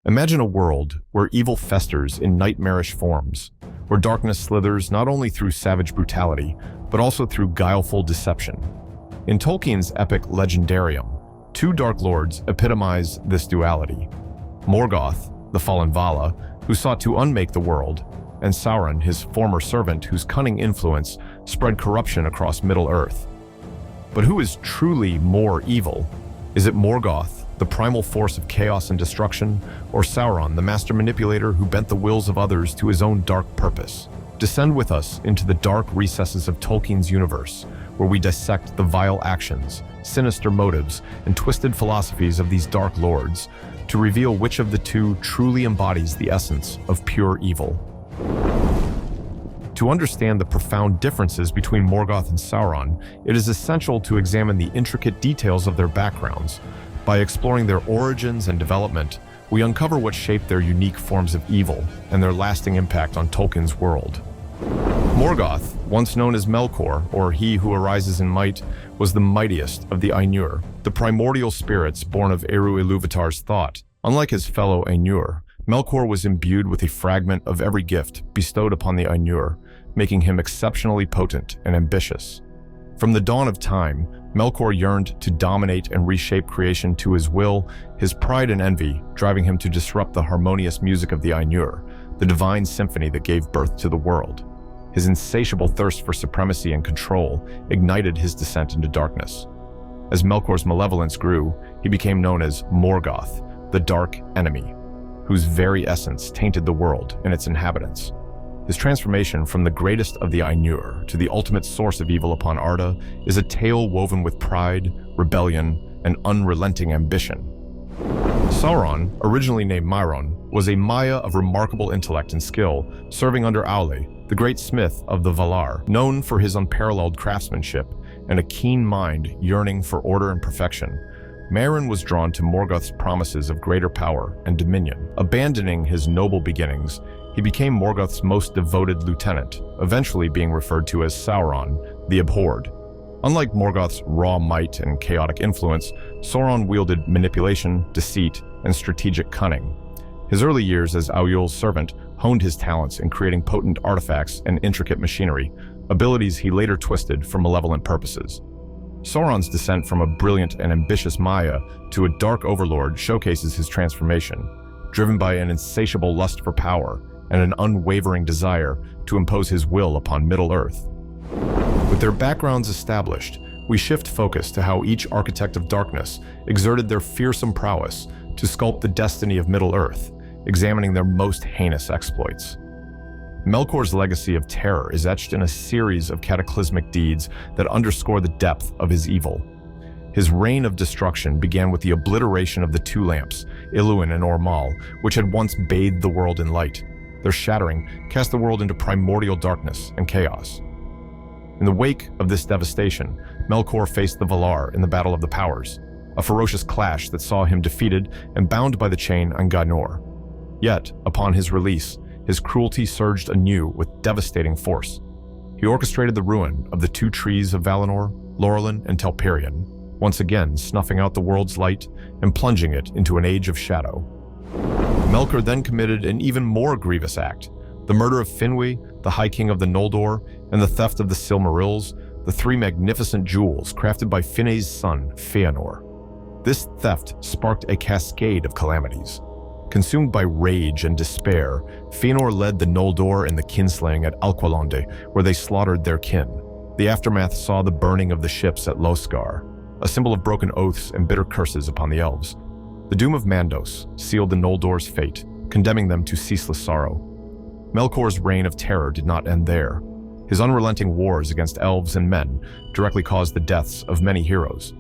Imagine a world where evil festers in nightmarish forms, where darkness slithers not only through savage brutality, but also through guileful deception. In Tolkien's epic Legendarium, two Dark Lords epitomize this duality. Morgoth, the fallen Vala, who sought to unmake the world, and Sauron, his former servant whose cunning influence spread corruption across Middle-earth. But who is truly more evil? Is it Morgoth, the primal force of chaos and destruction, or Sauron, the master manipulator who bent the wills of others to his own dark purpose? Descend with us into the dark recesses of Tolkien's universe, where we dissect the vile actions, sinister motives, and twisted philosophies of these Dark Lords to reveal which of the two truly embodies the essence of pure evil. To understand the profound differences between Morgoth and Sauron, it is essential to examine the intricate details of their backgrounds. By exploring their origins and development, we uncover what shaped their unique forms of evil and their lasting impact on Tolkien's world. Morgoth, once known as Melkor, or He Who Arises in Might, was the mightiest of the Ainur, the primordial spirits born of Eru Ilúvatar's thought. Unlike his fellow Ainur, Melkor was imbued with a fragment of every gift bestowed upon the Ainur, making him exceptionally potent and ambitious. From the dawn of time, Melkor yearned to dominate and reshape creation to his will, his pride and envy driving him to disrupt the harmonious music of the Ainur, the divine symphony that gave birth to the world. His insatiable thirst for supremacy and control ignited his descent into darkness. As Melkor's malevolence grew, he became known as Morgoth, the Dark Enemy, whose very essence tainted the world and its inhabitants. His transformation from the greatest of the Ainur to the ultimate source of evil upon Arda is a tale woven with pride, rebellion, and unrelenting ambition. Sauron, originally named Myron, was a Maya of remarkable intellect and skill, serving under Aule, the great smith of the Valar, known for his unparalleled craftsmanship and a keen mind yearning for order and perfection. Mairon was drawn to Morgoth's promises of greater power and dominion. Abandoning his noble beginnings, he became Morgoth's most devoted lieutenant, eventually being referred to as Sauron, the Abhorred. Unlike Morgoth's raw might and chaotic influence, Sauron wielded manipulation, deceit, and strategic cunning. His early years as Aul's servant honed his talents in creating potent artifacts and intricate machinery, abilities he later twisted for malevolent purposes. Sauron's descent from a brilliant and ambitious Maya to a dark overlord showcases his transformation, driven by an insatiable lust for power and an unwavering desire to impose his will upon Middle-earth. With their backgrounds established, we shift focus to how each architect of darkness exerted their fearsome prowess to sculpt the destiny of Middle-earth, examining their most heinous exploits. Melkor's legacy of terror is etched in a series of cataclysmic deeds that underscore the depth of his evil. His reign of destruction began with the obliteration of the two lamps, Iluin and Ormal, which had once bathed the world in light. Their shattering cast the world into primordial darkness and chaos. In the wake of this devastation, Melkor faced the Valar in the Battle of the Powers, a ferocious clash that saw him defeated and bound by the chain on Gainor. Yet, upon his release, his cruelty surged anew with devastating force. He orchestrated the ruin of the two trees of Valinor, Lorelin and Telperion, once again snuffing out the world's light and plunging it into an age of shadow. Melkor then committed an even more grievous act, the murder of Finwë, the High King of the Noldor, and the theft of the Silmarils, the three magnificent jewels crafted by Finné's son, Fëanor. This theft sparked a cascade of calamities. Consumed by rage and despair, Fëanor led the Noldor in the kinslaying at Alqualonde, where they slaughtered their kin. The aftermath saw the burning of the ships at Loscar, a symbol of broken oaths and bitter curses upon the elves. The doom of Mandos sealed the Noldor's fate, condemning them to ceaseless sorrow. Melkor's reign of terror did not end there. His unrelenting wars against elves and men directly caused the deaths of many heroes.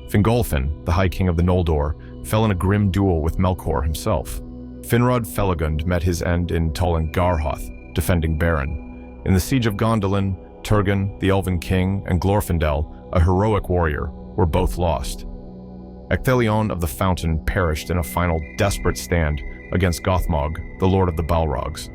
Fingolfin, the High King of the Noldor, fell in a grim duel with Melkor himself. Finrod Felagund met his end in Tollan Garhoth, defending Beren. In the Siege of Gondolin, Turgon, the Elven King, and Glorfindel, a heroic warrior, were both lost. Ecthelion of the Fountain perished in a final desperate stand against Gothmog, the Lord of the Balrogs.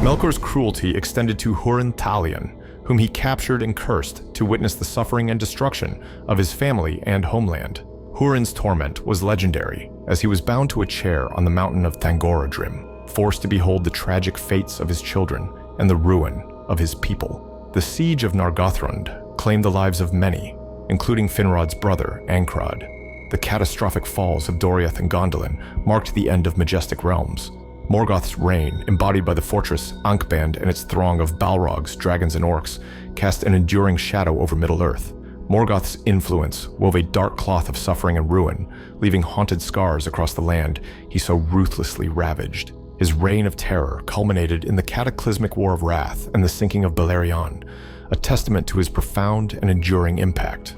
Melkor's cruelty extended to Hurin Talion, whom he captured and cursed to witness the suffering and destruction of his family and homeland. Hurin's torment was legendary, as he was bound to a chair on the mountain of Thangorodrim, forced to behold the tragic fates of his children and the ruin of his people. The siege of Nargothrond claimed the lives of many, including Finrod's brother, Ankrod. The catastrophic falls of Doriath and Gondolin marked the end of majestic realms. Morgoth's reign, embodied by the fortress Angband and its throng of Balrogs, dragons, and orcs, cast an enduring shadow over Middle-earth. Morgoth's influence wove a dark cloth of suffering and ruin, leaving haunted scars across the land he so ruthlessly ravaged. His reign of terror culminated in the cataclysmic War of Wrath and the sinking of Beleriand, a testament to his profound and enduring impact.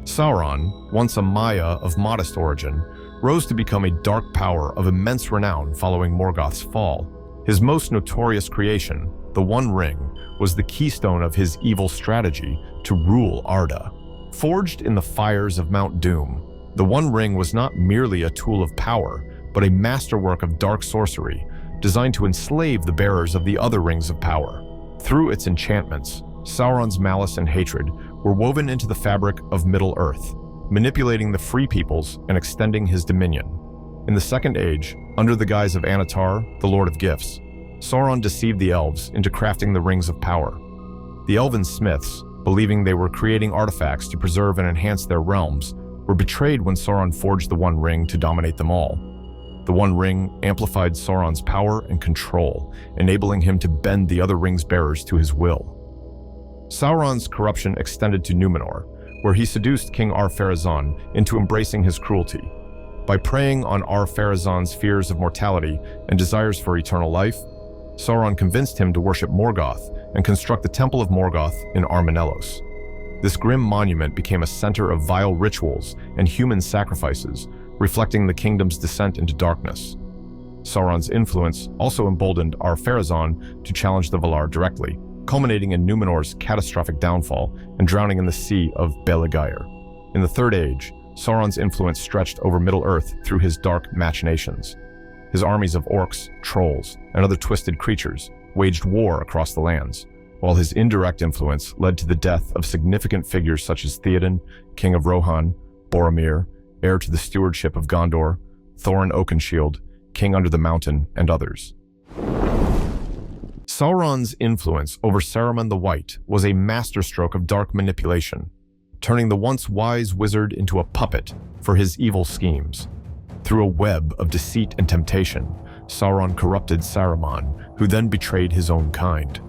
Sauron, once a Maya of modest origin, rose to become a dark power of immense renown following Morgoth's fall. His most notorious creation, the One Ring, was the keystone of his evil strategy to rule Arda. Forged in the fires of Mount Doom, the One Ring was not merely a tool of power, but a masterwork of dark sorcery, designed to enslave the bearers of the other rings of power. Through its enchantments, Sauron's malice and hatred were woven into the fabric of Middle-earth, manipulating the free peoples and extending his dominion. In the Second Age, under the guise of Anatar, the Lord of Gifts, Sauron deceived the elves into crafting the Rings of Power. The elven smiths, believing they were creating artifacts to preserve and enhance their realms, were betrayed when Sauron forged the One Ring to dominate them all. The One Ring amplified Sauron's power and control, enabling him to bend the other ring's bearers to his will. Sauron's corruption extended to Numenor, where he seduced King Ar-Pharazôn into embracing his cruelty. By preying on Ar-Pharazôn's fears of mortality and desires for eternal life, Sauron convinced him to worship Morgoth and construct the Temple of Morgoth in Armanelos. This grim monument became a center of vile rituals and human sacrifices, reflecting the kingdom's descent into darkness. Sauron's influence also emboldened Ar-Pharazôn to challenge the Valar directly, culminating in Numenor's catastrophic downfall and drowning in the Sea of Belegire. In the Third Age, Sauron's influence stretched over Middle-earth through his dark machinations. His armies of orcs, trolls, and other twisted creatures waged war across the lands, while his indirect influence led to the death of significant figures such as Theoden, King of Rohan, Boromir, heir to the stewardship of Gondor, Thorin Oakenshield, King under the Mountain, and others. Sauron's influence over Saruman the White was a masterstroke of dark manipulation, turning the once wise wizard into a puppet for his evil schemes. Through a web of deceit and temptation, Sauron corrupted Saruman, who then betrayed his own kind.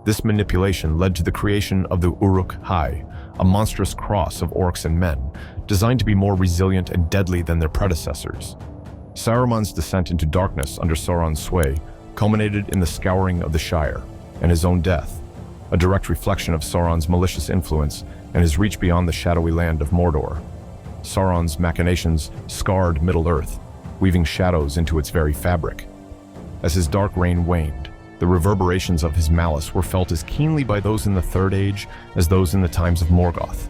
This manipulation led to the creation of the Uruk-hai, a monstrous cross of orcs and men, designed to be more resilient and deadly than their predecessors. Saruman's descent into darkness under Sauron's sway culminated in the scouring of the Shire and his own death, a direct reflection of Sauron's malicious influence and his reach beyond the shadowy land of Mordor. Sauron's machinations scarred Middle-earth, weaving shadows into its very fabric. As his dark reign waned, the reverberations of his malice were felt as keenly by those in the Third Age as those in the times of Morgoth.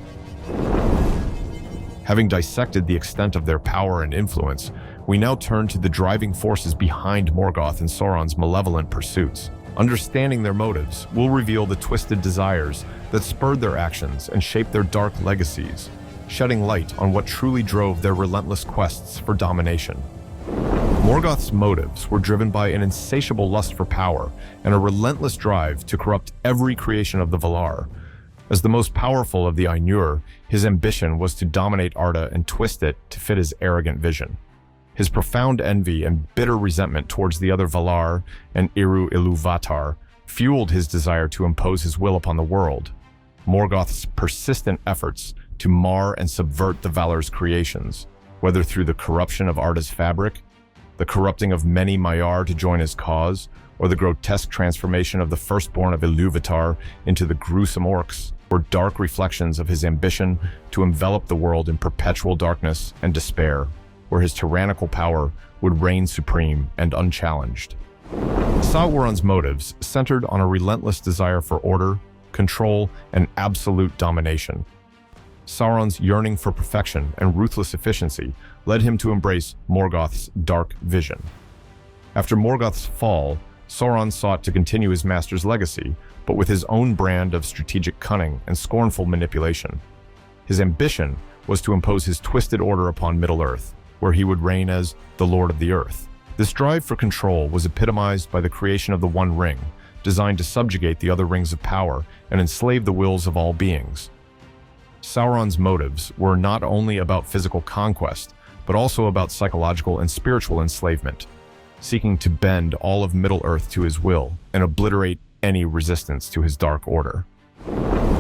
Having dissected the extent of their power and influence, we now turn to the driving forces behind Morgoth and Sauron's malevolent pursuits. Understanding their motives will reveal the twisted desires that spurred their actions and shaped their dark legacies, shedding light on what truly drove their relentless quests for domination. Morgoth's motives were driven by an insatiable lust for power and a relentless drive to corrupt every creation of the Valar. As the most powerful of the Ainur, his ambition was to dominate Arda and twist it to fit his arrogant vision. His profound envy and bitter resentment towards the other Valar and Eru-Ilúvatar fueled his desire to impose his will upon the world. Morgoth's persistent efforts to mar and subvert the Valar's creations, whether through the corruption of Arda's fabric, the corrupting of many Maiar to join his cause, or the grotesque transformation of the firstborn of Ilúvatar into the gruesome orcs, were dark reflections of his ambition to envelop the world in perpetual darkness and despair, where his tyrannical power would reign supreme and unchallenged. Sauron's motives centered on a relentless desire for order, control, and absolute domination. Sauron's yearning for perfection and ruthless efficiency led him to embrace Morgoth's dark vision. After Morgoth's fall, Sauron sought to continue his master's legacy, but with his own brand of strategic cunning and scornful manipulation. His ambition was to impose his twisted order upon Middle-earth, where he would reign as the Lord of the Earth. This drive for control was epitomized by the creation of the One Ring, designed to subjugate the other rings of power and enslave the wills of all beings. Sauron's motives were not only about physical conquest, but also about psychological and spiritual enslavement, seeking to bend all of Middle-earth to his will and obliterate any resistance to his dark order.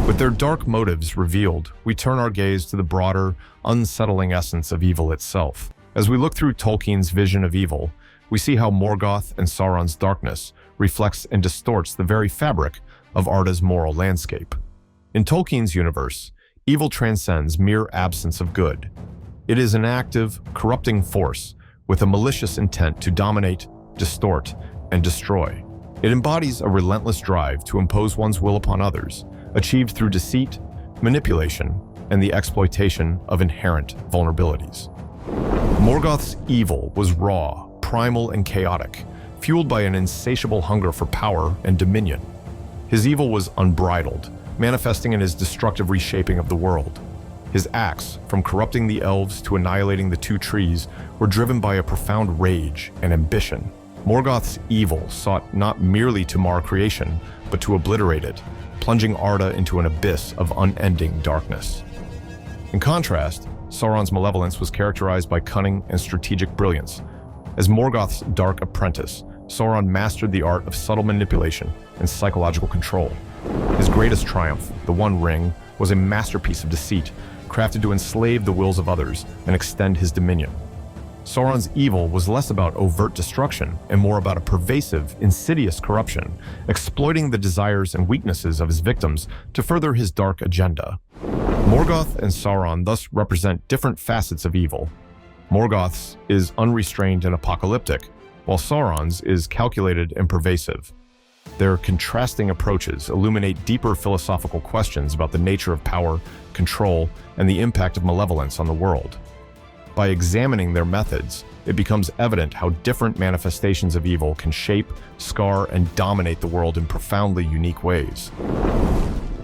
With their dark motives revealed, we turn our gaze to the broader, unsettling essence of evil itself. As we look through Tolkien's vision of evil, we see how Morgoth and Sauron's darkness reflects and distorts the very fabric of Arda's moral landscape. In Tolkien's universe, evil transcends mere absence of good. It is an active, corrupting force with a malicious intent to dominate, distort, and destroy. It embodies a relentless drive to impose one's will upon others, achieved through deceit, manipulation, and the exploitation of inherent vulnerabilities. Morgoth's evil was raw, primal, and chaotic, fueled by an insatiable hunger for power and dominion. His evil was unbridled, manifesting in his destructive reshaping of the world. His acts, from corrupting the elves to annihilating the two trees, were driven by a profound rage and ambition. Morgoth's evil sought not merely to mar creation, but to obliterate it, plunging Arda into an abyss of unending darkness. In contrast, Sauron's malevolence was characterized by cunning and strategic brilliance. As Morgoth's dark apprentice, Sauron mastered the art of subtle manipulation and psychological control. His greatest triumph, the One Ring, was a masterpiece of deceit, crafted to enslave the wills of others and extend his dominion. Sauron's evil was less about overt destruction and more about a pervasive, insidious corruption, exploiting the desires and weaknesses of his victims to further his dark agenda. Morgoth and Sauron thus represent different facets of evil. Morgoth's is unrestrained and apocalyptic, while Sauron's is calculated and pervasive. Their contrasting approaches illuminate deeper philosophical questions about the nature of power, control, and the impact of malevolence on the world. By examining their methods, it becomes evident how different manifestations of evil can shape, scar, and dominate the world in profoundly unique ways.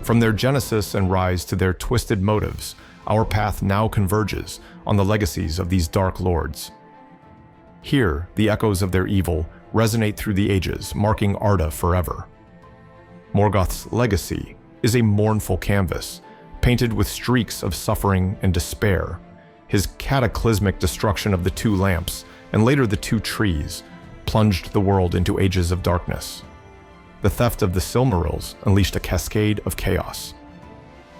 From their genesis and rise to their twisted motives, our path now converges on the legacies of these dark lords. Here, the echoes of their evil resonate through the ages, marking Arda forever. Morgoth's legacy is a mournful canvas, painted with streaks of suffering and despair. His cataclysmic destruction of the two lamps, and later the two trees, plunged the world into ages of darkness. The theft of the Silmarils unleashed a cascade of chaos.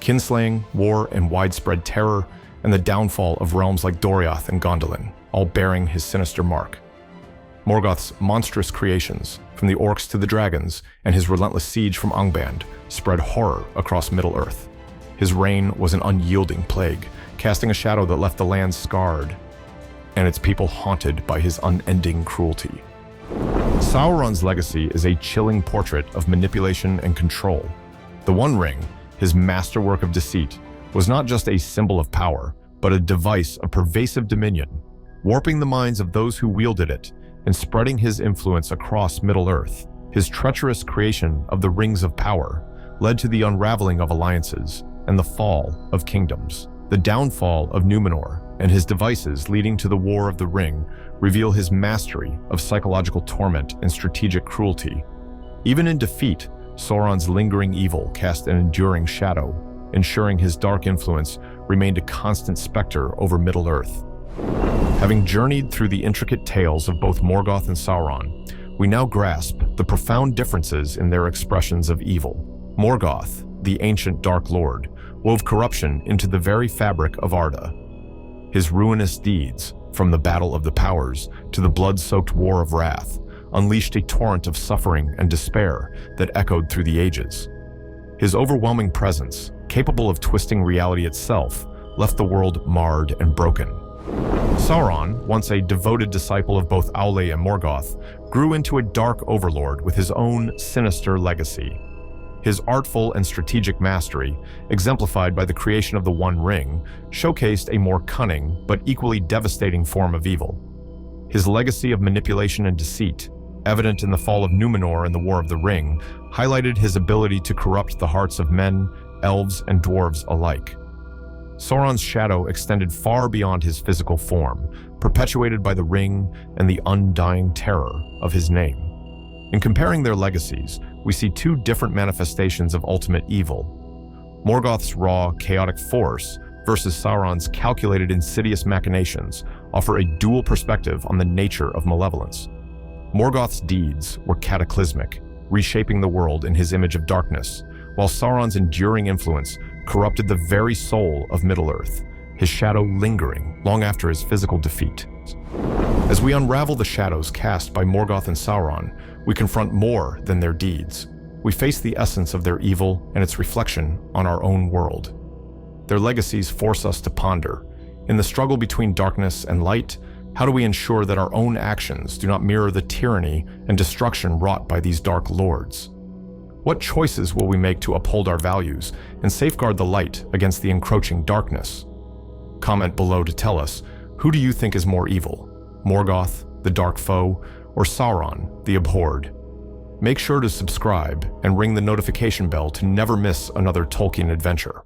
Kinslaying, war, and widespread terror, and the downfall of realms like Doriath and Gondolin, all bearing his sinister mark. Morgoth's monstrous creations, from the orcs to the dragons, and his relentless siege from Angband, spread horror across Middle-earth. His reign was an unyielding plague, casting a shadow that left the land scarred, and its people haunted by his unending cruelty. Sauron's legacy is a chilling portrait of manipulation and control. The One Ring, his masterwork of deceit, was not just a symbol of power, but a device of pervasive dominion, warping the minds of those who wielded it and spreading his influence across Middle-earth. His treacherous creation of the Rings of Power led to the unraveling of alliances and the fall of kingdoms. The downfall of Numenor and his devices leading to the War of the Ring reveal his mastery of psychological torment and strategic cruelty. Even in defeat, Sauron's lingering evil cast an enduring shadow, ensuring his dark influence remained a constant specter over Middle-earth. Having journeyed through the intricate tales of both Morgoth and Sauron, we now grasp the profound differences in their expressions of evil. Morgoth, the ancient Dark Lord, wove corruption into the very fabric of Arda. His ruinous deeds, from the Battle of the Powers to the blood-soaked War of Wrath, unleashed a torrent of suffering and despair that echoed through the ages. His overwhelming presence, capable of twisting reality itself, left the world marred and broken. Sauron, once a devoted disciple of both Aule and Morgoth, grew into a dark overlord with his own sinister legacy. His artful and strategic mastery, exemplified by the creation of the One Ring, showcased a more cunning but equally devastating form of evil. His legacy of manipulation and deceit, evident in the fall of Numenor and the War of the Ring, highlighted his ability to corrupt the hearts of men, elves, and dwarves alike. Sauron's shadow extended far beyond his physical form, perpetuated by the ring and the undying terror of his name. In comparing their legacies, we see two different manifestations of ultimate evil. Morgoth's raw, chaotic force versus Sauron's calculated, insidious machinations offer a dual perspective on the nature of malevolence. Morgoth's deeds were cataclysmic, reshaping the world in his image of darkness, while Sauron's enduring influence corrupted the very soul of Middle-earth, his shadow lingering long after his physical defeat. As we unravel the shadows cast by Morgoth and Sauron, we confront more than their deeds. We face the essence of their evil and its reflection on our own world. Their legacies force us to ponder. In the struggle between darkness and light, how do we ensure that our own actions do not mirror the tyranny and destruction wrought by these dark lords? What choices will we make to uphold our values and safeguard the light against the encroaching darkness? Comment below to tell us, who do you think is more evil? Morgoth, the dark foe, or Sauron, the abhorred? Make sure to subscribe and ring the notification bell to never miss another Tolkien adventure.